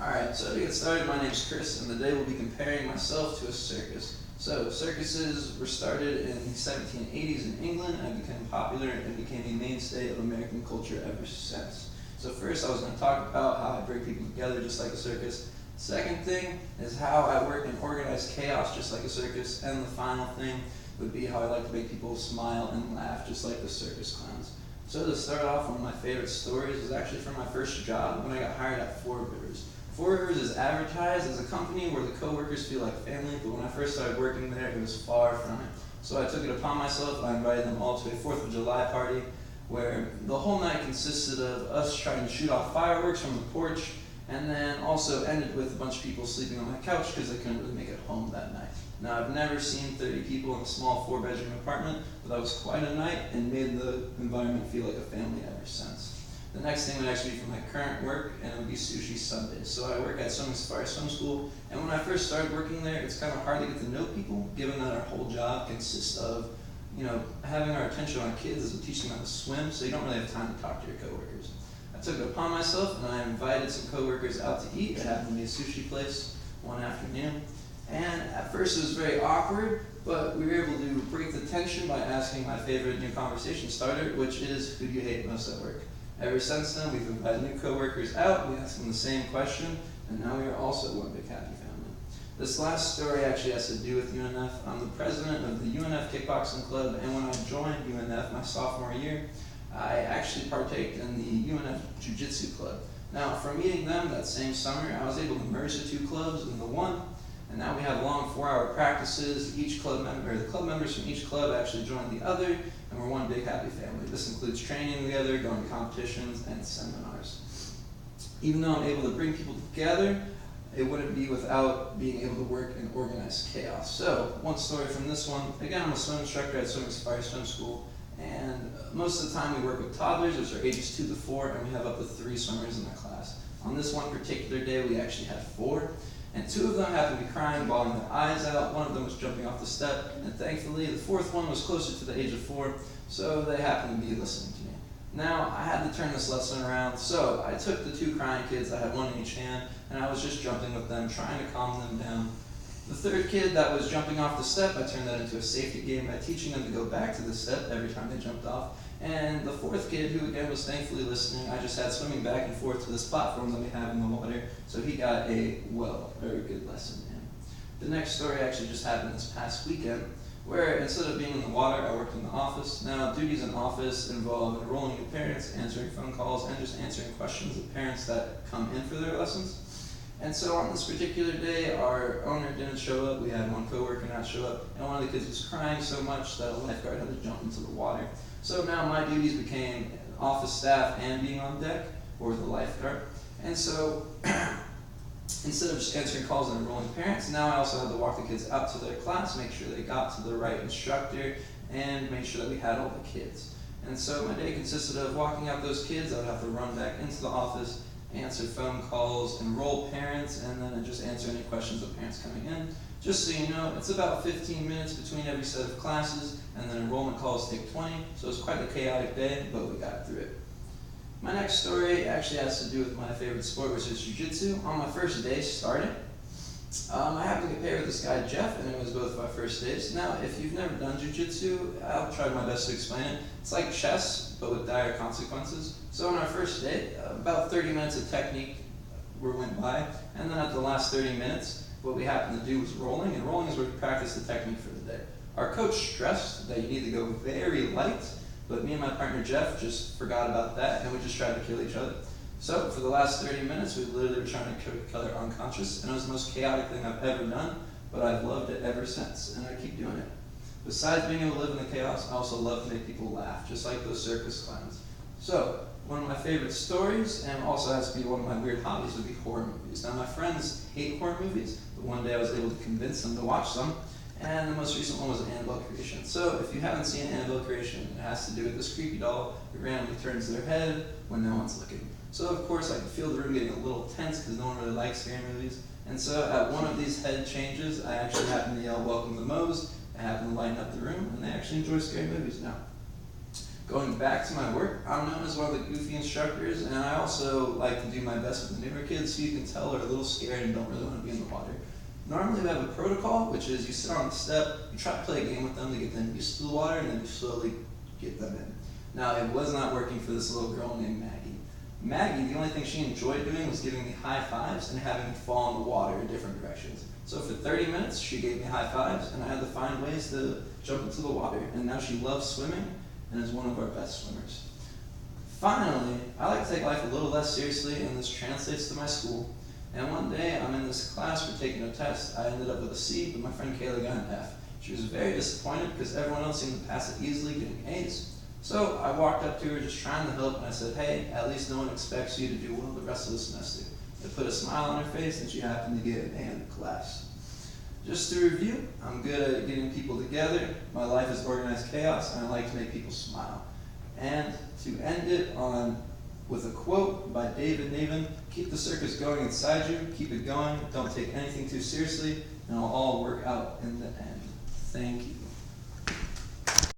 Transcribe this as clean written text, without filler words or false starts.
Alright, so to get started, my name's Chris, and today we'll be comparing myself to a circus. So, circuses were started in the 1780s in England and became popular and became a mainstay of American culture ever since. So first I was going to talk about how I bring people together just like a circus. Second thing is how I work in organized chaos just like a circus. And the final thing would be how I like to make people smile and laugh just like the circus clowns. So to start off, one of my favorite stories is actually from my first job when I got hired at Four Rivers. Four Rivers is advertised as a company where the co-workers feel like family, but when I first started working there, it was far from it. So I took it upon myself. I invited them all to a 4th of July party where the whole night consisted of us trying to shoot off fireworks from the porch, and then also ended with a bunch of people sleeping on my couch because they couldn't really make it home that night. Now, I've never seen 30 people in a small 4-bedroom apartment, but that was quite a night and made the environment feel like a family ever since. The next thing would actually be for my current work, and it would be Sushi Sundays. So I work at Swimming Safari Swim School, and when I first started working there, it's kind of hard to get to know people, given that our whole job consists of, having our attention on kids as we teach them how to swim, so you don't really have time to talk to your coworkers. I took it upon myself, and I invited some coworkers out to eat. It happened to be a sushi place one afternoon, and at first it was very awkward, but we were able to break the tension by asking my favorite new conversation starter, which is, who do you hate most at work? Ever since then, we've invited new coworkers out, we ask them the same question, and now we are also one big happy family. This last story actually has to do with UNF. I'm the president of the UNF Kickboxing Club, and when I joined UNF my sophomore year, I actually partaked in the UNF Jiu-Jitsu Club. Now, from meeting them that same summer, I was able to merge the two clubs into one, and now we have long 4-hour practices. The club members from each club actually join the other, and we're one big happy family. This includes training together, going to competitions, and seminars. Even though I'm able to bring people together, it wouldn't be without being able to work in organized chaos. So, one story from this one. Again, I'm a swim instructor at Swimming Safari Swim School, and most of the time we work with toddlers, which are ages 2 to 4, and we have up to 3 swimmers in the class. On this one particular day, we actually had 4. And 2 of them happened to be crying, bawling their eyes out. One of them was jumping off the step, and thankfully the 4th one was closer to the age of 4, so they happened to be listening to me. Now, I had to turn this lesson around, so I took the 2 crying kids, I had one in each hand, and I was just jumping with them, trying to calm them down. The 3rd kid that was jumping off the step, I turned that into a safety game by teaching them to go back to the step every time they jumped off. And the 4th kid, who again was thankfully listening, I just had swimming back and forth to this platform that we have in the water, so he got a, very good lesson in. The next story actually just happened this past weekend, where instead of being in the water, I worked in the office. Now, duties in office involve enrolling new parents, answering phone calls, and just answering questions of parents that come in for their lessons. And so on this particular day, our owner didn't show up. We had one coworker not show up, and one of the kids was crying so much that a lifeguard had to jump into the water. So now my duties became office staff and being on deck, or the lifeguard. And so instead of just answering calls and enrolling parents, now I also had to walk the kids out to their class, make sure they got to the right instructor, and make sure that we had all the kids. And so my day consisted of walking out those kids. I would have to run back into the office, answer phone calls, enroll parents, and then just answer any questions of parents coming in. Just so you know, it's about 15 minutes between every set of classes, and then enrollment calls take 20, so it's quite a chaotic day, but we got through it. My next story actually has to do with my favorite sport, which is Jiu-Jitsu. On my first day starting, I happened to get paired with this guy, Jeff, and it was both of our first days. Now, if you've never done Jiu-Jitsu, I'll try my best to explain it. It's like chess, but with dire consequences. So on our first day, about 30 minutes of technique went by, and then at the last 30 minutes, what we happened to do was rolling, and rolling is where we practice the technique for the day. Our coach stressed that you need to go very light, but me and my partner Jeff just forgot about that, and we just tried to kill each other. So for the last 30 minutes, we literally were trying to kill each other unconscious, and it was the most chaotic thing I've ever done, but I've loved it ever since, and I keep doing it. Besides being able to live in the chaos, I also love to make people laugh, just like those circus clowns. So, one of my favorite stories, and also has to be one of my weird hobbies, would be horror movies. Now, my friends hate horror movies, but one day I was able to convince them to watch some, and the most recent one was Annabelle Creation. So, if you haven't seen Annabelle Creation, it has to do with this creepy doll who randomly turns their head when no one's looking. So, of course, I could feel the room getting a little tense because no one really likes scary movies. And so, at one of these head changes, I actually happened to yell, "Welcome to Moe's." I happened to lighten up the room, and they actually enjoy scary movies now. Going back to my work, I'm known as one of the goofy instructors, and I also like to do my best with the newer kids so you can tell they're a little scared and don't really want to be in the water. Normally we have a protocol, which is you sit on the step, you try to play a game with them to get them used to the water, and then you slowly get them in. Now, it was not working for this little girl named Maggie. Maggie, the only thing she enjoyed doing was giving me high fives and having me fall in the water in different directions. So for 30 minutes, she gave me high fives, and I had to find ways to jump into the water. And now she loves swimming and is one of our best swimmers. Finally, I like to take life a little less seriously, and this translates to my school. And one day, I'm in this class, we're taking a test. I ended up with a C, but my friend Kayla got an F. She was very disappointed because everyone else seemed to pass it easily, getting A's. So I walked up to her just trying to help, and I said, hey, at least no one expects you to do well the rest of the semester. It put a smile on her face, and she happened to get an A in the class. Just to review, I'm good at getting people together, my life is organized chaos, and I like to make people smile. And to end it on with a quote by David Niven, keep the circus going inside you, keep it going, don't take anything too seriously, and it'll all work out in the end. Thank you.